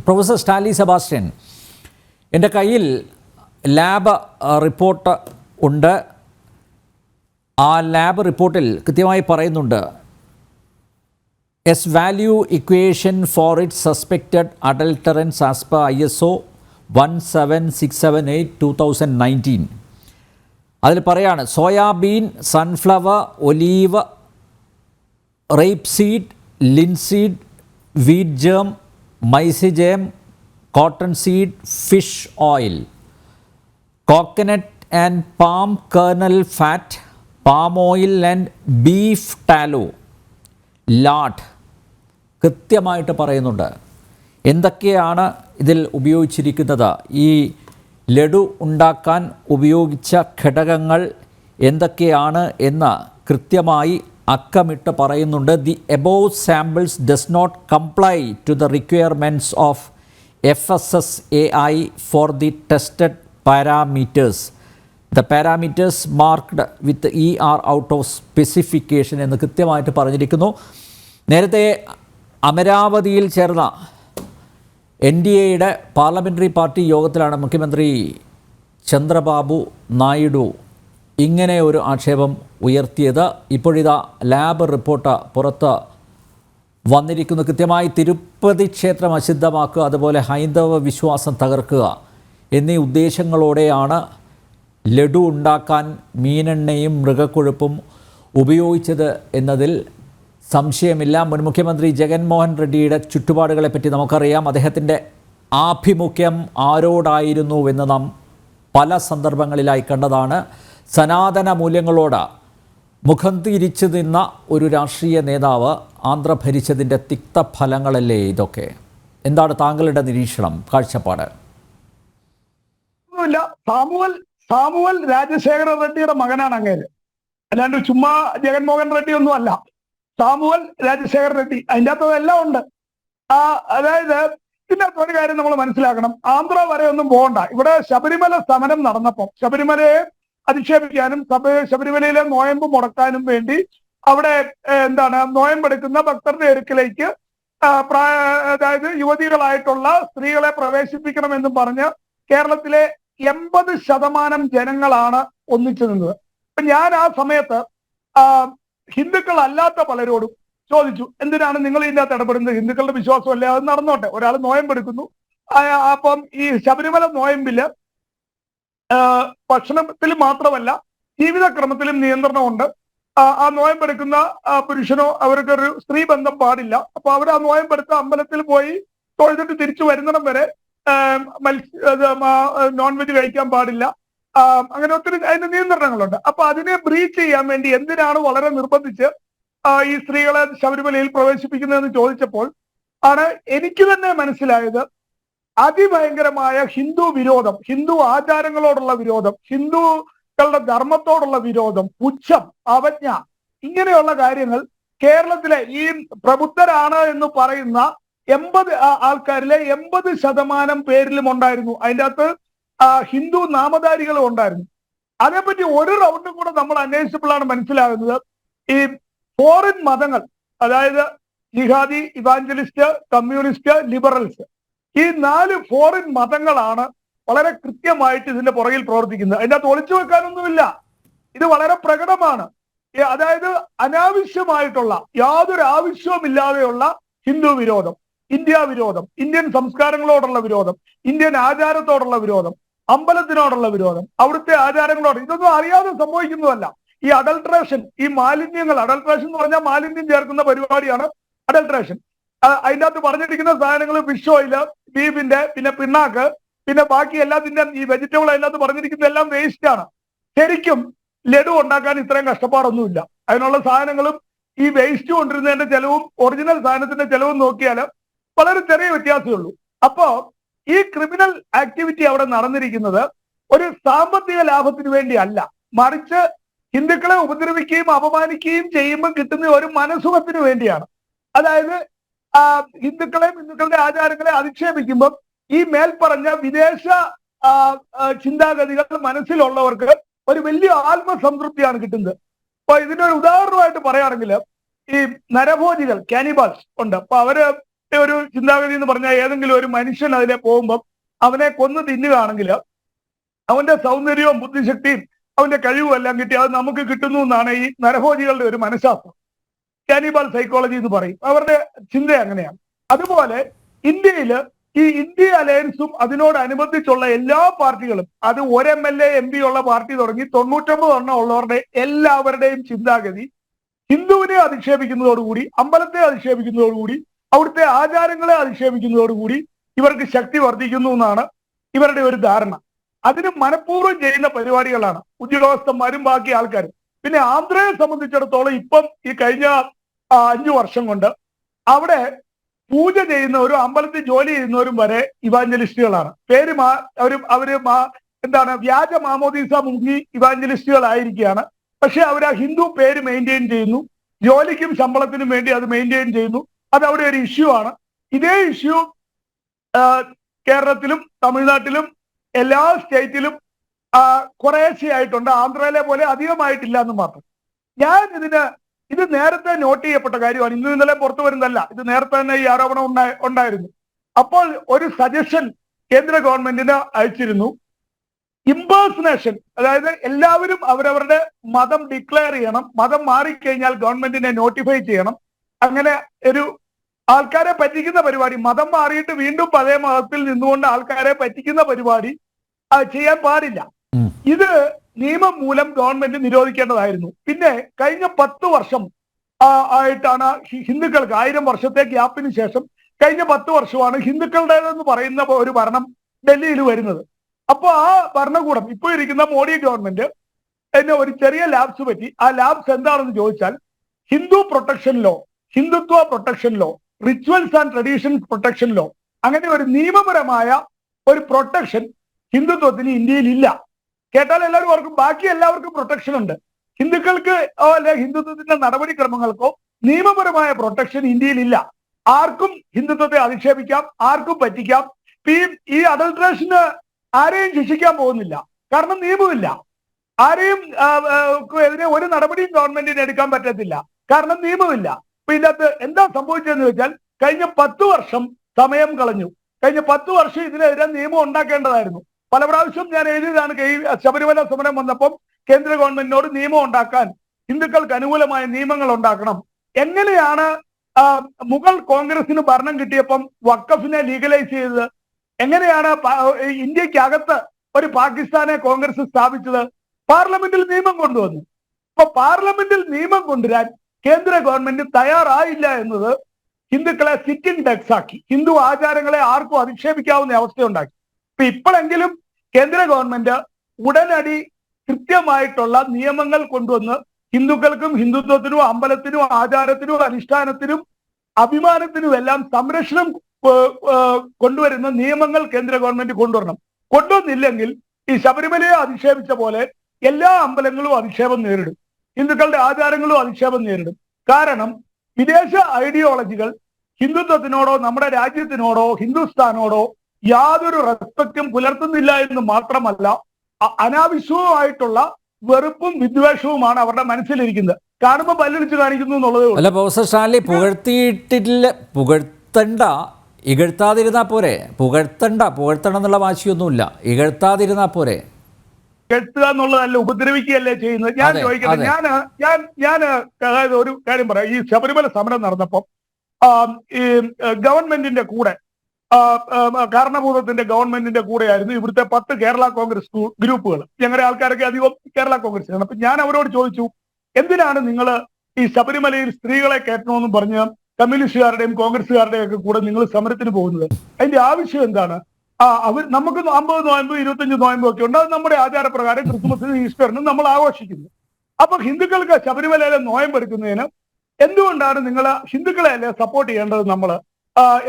Professor Stanley Sebastian, എൻ്റെ കയ്യിൽ lab report ഉണ്ട്. ആ ലാബ് റിപ്പോർട്ടിൽ കൃത്യമായി പറയുന്നുണ്ട്, S value equation for it suspected adulterants as per ISO 17678/2019. അതിൽ പറയാണ്, soybean, sunflower, olive, rape seed, linseed, wheat germ, maize germ, cotton seed, fish oil, coconut and palm kernel fat, palm oil and beef tallow, lard. കൃത്യമായിട്ട് പറയുന്നുണ്ട് എന്തൊക്കെയാണ് ഇതിൽ ഉപയോഗിച്ചിരിക്കുന്നത്. ഈ ലഡു ഉണ്ടാക്കാൻ ഉപയോഗിച്ച ഘടകങ്ങൾ എന്തൊക്കെയാണ് എന്ന് കൃത്യമായി അക്കമിട്ട് പറയുന്നുണ്ട്. The above samples does not comply to the requirements of FSSAI for the tested parameters. The parameters marked with ER out of specification എന്ന് കൃത്യമായിട്ട് പറഞ്ഞിരിക്കുന്നു. നേരത്തെ അമരാവതിയിൽ ചേർന്ന NDAയുടെ പാർലമെൻ്ററി പാർട്ടി യോഗത്തിലാണ് മുഖ്യമന്ത്രി ചന്ദ്രബാബു നായിഡു ഇങ്ങനെ ഒരു ആക്ഷേപം ഉയർത്തിയത്. ഇപ്പോഴിതാ ലാബ് റിപ്പോർട്ട് പുറത്ത് വന്നിരിക്കുന്നു. കൃത്യമായി തിരുപ്പതി ക്ഷേത്രം അശുദ്ധമാക്കുക, അതുപോലെ ഹൈന്ദവ വിശ്വാസം തകർക്കുക എന്നീ ഉദ്ദേശങ്ങളോടെയാണ് ലഡു ഉണ്ടാക്കാൻ മീനെണ്ണയും മൃഗക്കൊഴുപ്പും ഉപയോഗിച്ചത് എന്നതിൽ സംശയമില്ല. മുൻ മുഖ്യമന്ത്രി ജഗൻമോഹൻ റെഡ്ഡിയുടെ ചുറ്റുപാടുകളെപ്പറ്റി നമുക്കറിയാം. അദ്ദേഹത്തിൻ്റെ ആഭിമുഖ്യം ആരോടായിരുന്നുവെന്ന് നാം പല സന്ദർഭങ്ങളിലായി കണ്ടതാണ്. സനാതന മൂല്യങ്ങളോട് മുഖം തിരിച്ചു നിന്ന ഒരു രാഷ്ട്രീയ നേതാവ് ആന്ധ്ര ഭരിച്ചതിൻ്റെ തിക്തഫലങ്ങളല്ലേ ഇതൊക്കെ? എന്താണ് താങ്കളുടെ നിരീക്ഷണം, കാഴ്ചപ്പാട്? സാമുവൽ രാജശേഖര റെഡ്ഡിയുടെ മകനാണ് അങ്ങേര്, അല്ലാണ്ട് ചുമ്മാ ജഗൻമോഹൻ റെഡ്ഡി ഒന്നും അല്ല. സാമുവൽ രാജശേഖര റെഡ്ഡി, അതിൻ്റെ അകത്ത് എല്ലാം ഉണ്ട്. അതായത് ഇതിൻ്റെ അകത്ത് ഒരു കാര്യം നമ്മൾ മനസ്സിലാക്കണം, ആന്ധ്ര വരെ ഒന്നും പോകണ്ട. ഇവിടെ ശബരിമല സമരം നടന്നപ്പോൾ ശബരിമലയെ അധിക്ഷേപിക്കാനും ശബരിമലയിലെ നോയമ്പ് മുടക്കാനും വേണ്ടി അവിടെ നോയമ്പെടുക്കുന്ന ഭക്തരുടെ അടുക്കിലേക്ക് അതായത് യുവതികളായിട്ടുള്ള സ്ത്രീകളെ പ്രവേശിപ്പിക്കണമെന്നും പറഞ്ഞ് കേരളത്തിലെ 80% ജനങ്ങളാണ് ഒന്നിച്ചു നിന്നത്. അപ്പൊ ഞാൻ ആ സമയത്ത് ഹിന്ദുക്കൾ അല്ലാത്ത പലരോടും ചോദിച്ചു, എന്തിനാണ് നിങ്ങൾ ഇതിൻ്റെ അകത്ത് ഇടപെടുന്നത്? ഹിന്ദുക്കളുടെ വിശ്വാസമല്ലേ, അത് നടന്നോട്ടെ. ഒരാൾ നോയമ്പെടുക്കുന്നു, അപ്പം ഈ ശബരിമല നോയമ്പില് ഭക്ഷണത്തിൽ മാത്രമല്ല ജീവിതക്രമത്തിലും നിയന്ത്രണമുണ്ട്. ആ നോയമ്പെടുക്കുന്ന പുരുഷനോ അവർക്കൊരു സ്ത്രീ ബന്ധം പാടില്ല. അപ്പൊ അവർ ആ നോയമ്പെടുത്ത അമ്പലത്തിൽ പോയി തൊഴുതിട്ട് തിരിച്ചു വരുന്നിടം വരെ നോൺ വെജ് കഴിക്കാൻ പാടില്ല. അങ്ങനെ ഒത്തിരി അതിന്റെ നിയന്ത്രണങ്ങളുണ്ട്. അപ്പൊ അതിനെ ബ്രീച്ച് ചെയ്യാൻ വേണ്ടി എന്തിനാണ് വളരെ നിർബന്ധിച്ച് ഈ സ്ത്രീകളെ ശബരിമലയിൽ പ്രവേശിപ്പിക്കുന്നതെന്ന് ചോദിച്ചപ്പോൾ ആണ് എനിക്ക് തന്നെ മനസ്സിലായത് അതിഭയങ്കരമായ ഹിന്ദു വിരോധം, ഹിന്ദു ആചാരങ്ങളോടുള്ള വിരോധം, ഹിന്ദുക്കളുടെ ധർമ്മത്തോടുള്ള വിരോധം, പുച്ഛം, അവജ്ഞ, ഇങ്ങനെയുള്ള കാര്യങ്ങൾ കേരളത്തിലെ ഈ പ്രബുദ്ധരാണ് എന്ന് പറയുന്ന 80 ആൾക്കാരിലെ 80% പേരിലും ഉണ്ടായിരുന്നു. അതിൻ്റെ അകത്ത് ഹിന്ദു നാമധാരികളും ഉണ്ടായിരുന്നു. അതേപറ്റി ഒരു റൗണ്ടും കൂടെ നമ്മൾ അന്വേഷിച്ചപ്പോഴാണ് മനസ്സിലാകുന്നത്, ഈ ഫോറിൻ മതങ്ങൾ, അതായത് ജിഹാദി, ഇവാഞ്ചലിസ്റ്റ്, കമ്മ്യൂണിസ്റ്റ്, ലിബറൽസ്, ഈ 4 ഫോറിൻ മതങ്ങളാണ് വളരെ കൃത്യമായിട്ട് ഇതിന്റെ പുറകിൽ പ്രവർത്തിക്കുന്നത്. അതിൻ്റെ അകത്ത് ഒളിച്ചു വെക്കാനൊന്നുമില്ല, ഇത് വളരെ പ്രകടമാണ്. അതായത് അനാവശ്യമായിട്ടുള്ള, യാതൊരു ആവശ്യവുമില്ലാതെയുള്ള ഹിന്ദു വിരോധം, ഇന്ത്യ വിരോധം, ഇന്ത്യൻ സംസ്കാരങ്ങളോടുള്ള വിരോധം, ഇന്ത്യൻ ആചാരത്തോടുള്ള വിരോധം, അമ്പലത്തിനോടുള്ള വിരോധം, അവിടുത്തെ ആചാരങ്ങളോട്, ഇതൊന്നും അറിയാതെ സംഭവിക്കുന്നതല്ല. ഈ അഡൾട്രേഷൻ, ഈ മാലിന്യങ്ങൾ, അഡൾട്രേഷൻ എന്ന് പറഞ്ഞാൽ മാലിന്യം ചേർക്കുന്ന പരിപാടിയാണ് അഡൾട്രേഷൻ. അതിൻ്റെ അകത്ത് പറഞ്ഞിരിക്കുന്ന സാധനങ്ങൾ ഫിഷ് ഓയില്, ബീഫിന്റെ, പിന്നെ പിണ്ണാക്ക്, പിന്നെ ബാക്കി എല്ലാത്തിന്റെ ഈ വെജിറ്റബിൾ അതിനകത്ത് പറഞ്ഞിരിക്കുന്ന എല്ലാം വേസ്റ്റ് ആണ്. ശരിക്കും ലഡു ഉണ്ടാക്കാൻ ഇത്രയും കഷ്ടപ്പാടൊന്നുമില്ല. അതിനുള്ള സാധനങ്ങളും ഈ വേസ്റ്റ് കൊണ്ടിരുന്നതിന്റെ ചെലവും ഒറിജിനൽ സാധനത്തിന്റെ ചെലവും നോക്കിയാൽ വളരെ ചെറിയ വ്യത്യാസമേ ഉള്ളൂ. അപ്പോ ഈ ക്രിമിനൽ ആക്ടിവിറ്റി അവിടെ നടന്നിരിക്കുന്നത് ഒരു സാമ്പത്തിക ലാഭത്തിന് വേണ്ടി അല്ല, മറിച്ച് ഹിന്ദുക്കളെ ഉപദ്രവിക്കുകയും അപമാനിക്കുകയും ചെയ്യുമ്പോൾ കിട്ടുന്ന ഒരു മനസുഖത്തിന് വേണ്ടിയാണ്. അതായത് ഹിന്ദുക്കളുടെ ആചാരങ്ങളെ അധിക്ഷേപിക്കുമ്പോൾ ഈ മേൽപ്പറഞ്ഞ വിദേശ ചിന്താഗതികൾ മനസ്സിലുള്ളവർക്ക് ഒരു വലിയ ആത്മസംതൃപ്തിയാണ് കിട്ടുന്നത്. അപ്പൊ ഇതിനൊരു ഉദാഹരണമായിട്ട് പറയുകയാണെങ്കിൽ ഈ നരഭോജികൾ, കാനിബാൽസ് ഉണ്ട്. അപ്പൊ അവര് ഒരു ചിന്താഗതി എന്ന് പറഞ്ഞാൽ ഏതെങ്കിലും ഒരു മനുഷ്യൻ അതിലെ പോകുമ്പോൾ അവനെ കൊന്നു തിന്നുകയാണെങ്കിൽ അവന്റെ സൗന്ദര്യവും ബുദ്ധിശക്തിയും അവന്റെ കഴിവും എല്ലാം കിട്ടി അത് നമുക്ക് കിട്ടുന്നു എന്നാണ് ഈ നരഭോജികളുടെ ഒരു മനഃശാസ്ത്രം. കാനിബാൾ സൈക്കോളജി എന്ന് പറയും. അവരുടെ ചിന്ത അങ്ങനെയാണ്. അതുപോലെ ഇന്ത്യയില് ഈ ഇന്ത്യ അലയൻസും അതിനോടനുബന്ധിച്ചുള്ള എല്ലാ പാർട്ടികളും, അത് ഒരു MLA MP ഉള്ള പാർട്ടി തുടങ്ങി 99 എണ്ണം ഉള്ളവരുടെ എല്ലാവരുടെയും ചിന്താഗതി ഹിന്ദുവിനെ അധിക്ഷേപിക്കുന്നതോടുകൂടി, അമ്പലത്തെ അധിക്ഷേപിക്കുന്നതോടുകൂടി, അവിടുത്തെ ആചാരങ്ങളെ അധിക്ഷേപിക്കുന്നതോടുകൂടി ഇവർക്ക് ശക്തി വർദ്ധിക്കുന്നു എന്നാണ് ഇവരുടെ ഒരു ധാരണ. അതിന് മനഃപൂർവ്വം ചെയ്യുന്ന പരിപാടികളാണ് ഉദ്യോഗസ്ഥന്മാരും ബാക്കി ആൾക്കാരും. പിന്നെ ആന്ധ്രയെ സംബന്ധിച്ചിടത്തോളം ഇപ്പം ഈ കഴിഞ്ഞ 5 വർഷം കൊണ്ട് അവിടെ പൂജ ചെയ്യുന്നവരും അമ്പലത്തിൽ ജോലി ചെയ്യുന്നവരും വരെ ഇവാഞ്ചലിസ്റ്റുകളാണ്. പേര് അവര് എന്താണ് വ്യാജ മാമോദീസ മുങ്ങി ഇവാഞ്ചലിസ്റ്റുകളായിരിക്കുകയാണ്. പക്ഷെ അവർ ആ ഹിന്ദു പേര് മെയിൻറ്റെയിൻ ചെയ്യുന്നു. ജോലിക്കും ശമ്പളത്തിനും വേണ്ടി അത് മെയിൻറ്റെയിൻ ചെയ്യുന്നു. അത് അവിടെ ഒരു ഇഷ്യൂ ആണ്. ഇതേ ഇഷ്യൂ കേരളത്തിലും തമിഴ്നാട്ടിലും എല്ലാ സ്റ്റേറ്റിലും കുറേശ്ശെയായിട്ടുണ്ട്. ആന്ധ്രയിലെ പോലെ അധികമായിട്ടില്ല എന്ന് മാത്രം. ഇത് നേരത്തെ നോട്ട് ചെയ്യപ്പെട്ട കാര്യമാണ്. ഇന്നലെ പുറത്തു വരുന്നതല്ല. ഇത് നേരത്തെ തന്നെ ഈ ആരോപണം ഉണ്ടായിരുന്നു. അപ്പോൾ ഒരു സജഷൻ കേന്ദ്ര ഗവൺമെന്റിന് അയച്ചിരുന്നു. ഇംപേഴ്സണേഷൻ, അതായത് എല്ലാവരും അവരവരുടെ മതം ഡിക്ലെയർ ചെയ്യണം. മതം മാറിക്കഴിഞ്ഞാൽ ഗവൺമെന്റിനെ നോട്ടിഫൈ ചെയ്യണം. അങ്ങനെ ഒരു ആൾക്കാരെ പറ്റിക്കുന്ന പരിപാടി, മതം മാറിയിട്ട് വീണ്ടും പഴയ മതത്തിൽ നിന്നുകൊണ്ട് ആൾക്കാരെ പറ്റിക്കുന്ന പരിപാടി ചെയ്യാൻ പാടില്ല. ഇത് നിയമം മൂലം ഗവൺമെന്റ് നിരോധിക്കേണ്ടതായിരുന്നു. പിന്നെ കഴിഞ്ഞ 10 വർഷം ആയിട്ടാണ് ഹിന്ദുക്കൾക്ക് 1000 വർഷത്തെ ഗ്യാപ്പിന് ശേഷം കഴിഞ്ഞ 10 വർഷമാണ് ഹിന്ദുക്കളുടേതെന്ന് പറയുന്ന ഒരു ഭരണം ഡൽഹിയിൽ വരുന്നത്. അപ്പോൾ ആ ഭരണകൂടം ഇപ്പോൾ ഇരിക്കുന്ന മോഡി ഗവൺമെന്റ് എന്നെ ഒരു ചെറിയ ലാബ്സ് പറ്റി. ആ ലാബ്സ് എന്താണെന്ന് ചോദിച്ചാൽ Hindu protection law, Hindutva protection law, rituals and traditions protection law, അങ്ങനെ ഒരു നിയമപരമായ ഒരു പ്രൊട്ടക്ഷൻ ഹിന്ദുത്വത്തിന് ഇന്ത്യയിൽ ഇല്ല. കേട്ടാൽ എല്ലാവരും ഓർക്കും ബാക്കി എല്ലാവർക്കും പ്രൊട്ടക്ഷൻ ഉണ്ട്. ഹിന്ദുക്കൾക്ക് അല്ലെ ഹിന്ദുത്വത്തിന്റെ നടപടിക്രമങ്ങൾക്കോ നിയമപരമായ പ്രൊട്ടക്ഷൻ ഇന്ത്യയിൽ ഇല്ല. ആർക്കും ഹിന്ദുത്വത്തെ അധിക്ഷേപിക്കാം, ആർക്കും പറ്റിക്കാം. ഈ അഡൾട്രേഷന് ആരെയും ശിക്ഷിക്കാൻ പോകുന്നില്ല, കാരണം നിയമമില്ല. ആരെയും എതിരെ ഒരു നടപടിയും ഗവൺമെന്റിന് എടുക്കാൻ പറ്റത്തില്ല, കാരണം നിയമമില്ല. അപ്പൊ ഇതിനകത്ത് എന്താ സംഭവിച്ചതെന്ന് വെച്ചാൽ കഴിഞ്ഞ 10 വർഷം സമയം കളഞ്ഞു. കഴിഞ്ഞ 10 വർഷം ഇതിനെതിരെ നിയമം ഉണ്ടാക്കേണ്ടതായിരുന്നു. പല പ്രാവശ്യം ഞാൻ എഴുതിയതാണ്. ശബരിമല സമരം വന്നപ്പം കേന്ദ്ര ഗവൺമെന്റിനോട് നിയമം ഉണ്ടാക്കാൻ, ഹിന്ദുക്കൾക്ക് അനുകൂലമായ നിയമങ്ങൾ ഉണ്ടാക്കണം. എങ്ങനെയാണ് മുഗൾ കോൺഗ്രസിന് ഭരണം കിട്ടിയപ്പം വഖഫിനെ ലീഗലൈസ് ചെയ്തത്? എങ്ങനെയാണ് ഇന്ത്യക്കകത്ത് ഒരു പാകിസ്ഥാനെ കോൺഗ്രസ് സ്ഥാപിച്ചത്? പാർലമെന്റിൽ നിയമം കൊണ്ടുവന്നു. അപ്പൊ പാർലമെന്റിൽ നിയമം കൊണ്ടുവരാൻ കേന്ദ്ര ഗവൺമെന്റ് തയ്യാറായില്ല എന്നത് ഹിന്ദുക്കളെ സിറ്റിംഗ് ഡക്സ് ആക്കി. ഹിന്ദു ആചാരങ്ങളെ ആർക്കും അധിക്ഷേപിക്കാവുന്ന അവസ്ഥയുണ്ടാക്കി. അപ്പൊ ഇപ്പോഴെങ്കിലും കേന്ദ്ര ഗവൺമെന്റ് ഉടനടി കൃത്യമായിട്ടുള്ള നിയമങ്ങൾ കൊണ്ടുവന്ന് ഹിന്ദുക്കൾക്കും ഹിന്ദുത്വത്തിനും അമ്പലത്തിനും ആചാരത്തിനും അനുഷ്ഠാനത്തിനും അഭിമാനത്തിനും എല്ലാം സംരക്ഷണം കൊണ്ടുവരുന്ന നിയമങ്ങൾ കേന്ദ്ര ഗവൺമെന്റ് കൊണ്ടുവരണം. കൊണ്ടുവന്നില്ലെങ്കിൽ ഈ ശബരിമലയെ അധിക്ഷേപിച്ച പോലെ എല്ലാ അമ്പലങ്ങളും അധിക്ഷേപം നേരിടും, ഹിന്ദുക്കളുടെ ആചാരങ്ങളും അധിക്ഷേപം നേരിടും. കാരണം വിദേശ ഐഡിയോളജികൾ ഹിന്ദുത്വത്തിനോടോ നമ്മുടെ രാജ്യത്തിനോടോ ഹിന്ദുസ്ഥാനോടോ യാതൊരു റെസ്പെക്റ്റും പുലർത്തുന്നില്ല എന്ന് മാത്രമല്ല, അനാവശ്യവുമായിട്ടുള്ള വെറുപ്പും വിദ്വേഷവുമാണ് അവരുടെ മനസ്സിലിരിക്കുന്നത്. കാണുമ്പോൾ പല്ലിടിച്ച് കാണിക്കുന്നു എന്നുള്ളതേ ഉള്ളൂ. അല്ല പ്രൊഫസർ സ്റ്റാൻലി, പുകഴ്ത്തണ്ട, ഇകഴ്ത്താതിരുന്നാ പോരെ? പുകഴ്ത്തണം എന്നുള്ള വാശിയൊന്നുമില്ല, ഇകഴ്ത്താതിരുന്നാ പോരെ? ഇകഴ്ത്തുക എന്നുള്ളതല്ല, ഉപദ്രവിക്കുകയല്ലേ ചെയ്യുന്നത്. ഞാൻ ചോദിക്കട്ടെ, ഞാൻ അതായത് ഒരു കാര്യം പറയാം. ഈ ശബരിമല സമരം നടന്നപ്പം ഈ ഗവൺമെന്റിന്റെ കൂടെ കാരണഭൂതത്തിന്റെ ഗവൺമെന്റിന്റെ കൂടെയായിരുന്നു ഇവിടുത്തെ 10 കേരള കോൺഗ്രസ് ഗ്രൂപ്പുകൾ. ഞങ്ങളുടെ ആൾക്കാരൊക്കെ അധികം കേരള കോൺഗ്രസിലാണ്. അപ്പൊ ഞാൻ അവരോട് ചോദിച്ചു, എന്തിനാണ് നിങ്ങൾ ഈ ശബരിമലയിൽ സ്ത്രീകളെ കയറ്റണമെന്നും പറഞ്ഞ് കമ്മ്യൂണിസ്റ്റുകാരുടെയും കോൺഗ്രസ്സുകാരുടെയും ഒക്കെ കൂടെ നിങ്ങൾ സമരത്തിന് പോകുന്നത്? അതിന്റെ ആവശ്യം എന്താണ്? നമുക്ക് 50 നോയമ്പ് 25 നോയമ്പും ഒക്കെ ഉണ്ട്. അത് നമ്മുടെ ആചാരപ്രകാരം ക്രിസ്മസിനും ഈസ്റ്ററിനും നമ്മൾ ആഘോഷിക്കുന്നു. അപ്പൊ ഹിന്ദുക്കൾക്ക് ശബരിമലയിലെ നോയമ്പ് എടുക്കുന്നതിന് എന്തുകൊണ്ടാണ് നിങ്ങൾ ഹിന്ദുക്കളെ അല്ലേ സപ്പോർട്ട് ചെയ്യേണ്ടത്?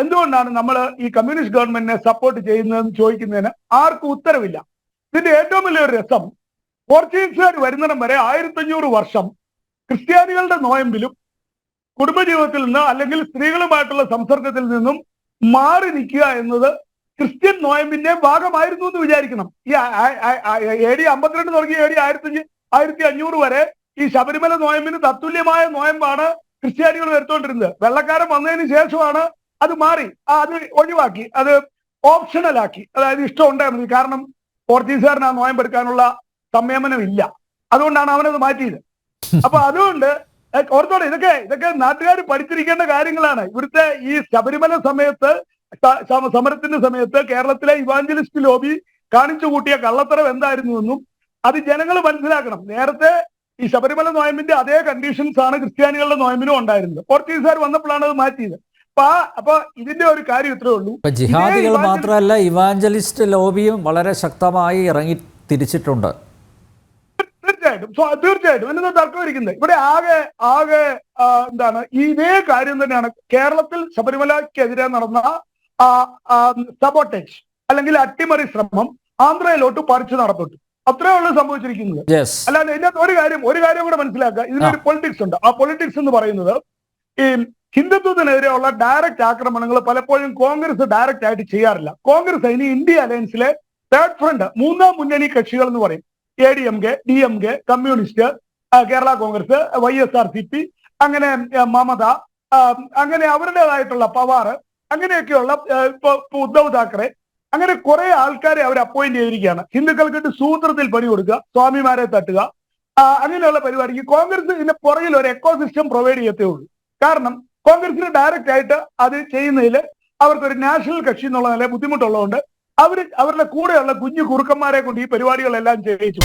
എന്തുകൊണ്ടാണ് നമ്മൾ ഈ കമ്മ്യൂണിസ്റ്റ് ഗവൺമെന്റിനെ സപ്പോർട്ട് ചെയ്യുന്നതെന്ന് ചോദിക്കുന്നതിന് ആർക്കും ഉത്തരവില്ല. ഇതിന്റെ ഏറ്റവും വലിയൊരു രസം, പോർച്ചുഗീസുകാർ വരുന്നിടം വരെ 1500 വർഷം ക്രിസ്ത്യാനികളുടെ നോയമ്പിലും കുടുംബജീവിതത്തിൽ നിന്ന് അല്ലെങ്കിൽ സ്ത്രീകളുമായിട്ടുള്ള സംസർഗത്തിൽ നിന്നും മാറി നിൽക്കുക എന്നത് ക്രിസ്ത്യൻ നോയമ്പിന്റെ ഭാഗമായിരുന്നു എന്ന് വിചാരിക്കണം. ഈ AD 52 തുടങ്ങി AD 1500 വരെ ഈ ശബരിമല നോയമ്പിന് തത്തുല്യമായ നോയമ്പാണ് ക്രിസ്ത്യാനികൾ വരുത്തോണ്ടിരുന്നത്. വെള്ളക്കാരൻ വന്നതിന് ശേഷമാണ് അത് മാറി, അത് ഒഴിവാക്കി, അത് ഓപ്ഷണലാക്കി. അതായത് ഇഷ്ടം ഉണ്ടായാൽ മതി. കാരണം പോർച്ചുഗീസുകാരന് ആ നോയമ്പെടുക്കാനുള്ള സംയമനമില്ല, അതുകൊണ്ടാണ് അവനത് മാറ്റിയത്. അപ്പൊ അതുകൊണ്ട് ഓർത്തോടെ, ഇതൊക്കെ നാട്ടുകാർ പഠിച്ചിരിക്കേണ്ട കാര്യങ്ങളാണ്. ഇവിടുത്തെ ഈ ശബരിമല സമയത്ത് സമരത്തിന്റെ സമയത്ത് കേരളത്തിലെ ഇവാഞ്ചലിസ്റ്റ് ലോബി കാണിച്ചു കൂട്ടിയ കള്ളത്തരം എന്തായിരുന്നു എന്നും അത് ജനങ്ങൾ മനസ്സിലാക്കണം. നേരത്തെ ഈ ശബരിമല നോയമ്പിന്റെ അതേ കണ്ടീഷൻസ് ആണ് ക്രിസ്ത്യാനികളുടെ നോയമ്പിനും ഉണ്ടായിരുന്നത്. പോർച്ചുഗീസുകാർ വന്നപ്പോഴാണ് അത് മാറ്റിയത്. അപ്പൊ ഇതിന്റെ ഒരു കാര്യം ഇത്രേ ഉള്ളൂ. ജിഹാദികൾ മാത്രമല്ല, ഇവാഞ്ചലിസ്റ്റ് ലോബിയും വളരെ ശക്തമായി ഇറങ്ങി തിരിച്ചിട്ടുണ്ട്. തീർച്ചയായിട്ടും എന്നൊന്നും തർക്കമിരിക്കുന്നത്. ഇവിടെ ആകെ എന്താണ്, ഇതേ കാര്യം തന്നെയാണ് കേരളത്തിൽ ശബരിമലക്കെതിരെ നടന്ന സബോട്ടേജ് അല്ലെങ്കിൽ അട്ടിമറി ശ്രമം ആന്ധ്രയിലോട്ട് പറിച്ചു നടപ്പെട്ടു. അത്രേ ഉള്ളൂ സംഭവിച്ചിരിക്കുന്നത്. അല്ലാതെ ഇതിനകത്ത് ഒരു കാര്യം കൂടെ മനസ്സിലാക്കുക. ഇതിനൊരു പൊളിറ്റിക്സ് ഉണ്ട്. ആ പൊളിറ്റിക്സ് എന്ന് പറയുന്നത് ഈ ഹിന്ദുത്വത്തിനെതിരെയുള്ള ഡയറക്റ്റ് ആക്രമണങ്ങൾ പലപ്പോഴും കോൺഗ്രസ് ഡയറക്റ്റ് ആയിട്ട് ചെയ്യാറില്ല. കോൺഗ്രസ് ഇനി ഇന്ത്യ അലയൻസിലെ തേർഡ് ഫ്രണ്ട്, മൂന്നാം മുന്നണി കക്ഷികൾ എന്ന് പറയും. ADMK, DMK, communist, Kerala Congress, YSRCP, അങ്ങനെ മമത, അങ്ങനെ അവരുടേതായിട്ടുള്ള പവാർ, അങ്ങനെയൊക്കെയുള്ള ഇപ്പൊ ഉദ്ധവ് താക്കറെ, അങ്ങനെ കുറെ ആൾക്കാരെ അവർ അപ്പോയിന്റ് ചെയ്തിരിക്കുകയാണ്. ഹിന്ദുക്കൾക്കിട്ട് സൂത്രത്തിൽ പണി കൊടുക്കുക, സ്വാമിമാരെ തട്ടുക, അങ്ങനെയുള്ള പരിപാടിക്ക് കോൺഗ്രസ് ഇതിന്റെ പുറകിൽ ഒരു എക്കോസിസ്റ്റം പ്രൊവൈഡ് ചെയ്യത്തേ ഉള്ളൂ. കാരണം കോൺഗ്രസിന് ഡയറക്റ്റ് ആയിട്ട് അത് ചെയ്യുന്നതിൽ അവർക്കൊരു നാഷണൽ കക്ഷി എന്നുള്ള നില ബുദ്ധിമുട്ടുള്ളതുകൊണ്ട് അവരുടെ കൂടെയുള്ള കുഞ്ഞു കുറുക്കന്മാരെ കൊണ്ട് ഈ പരിപാടികളെല്ലാം ചെയ്യിച്ചു.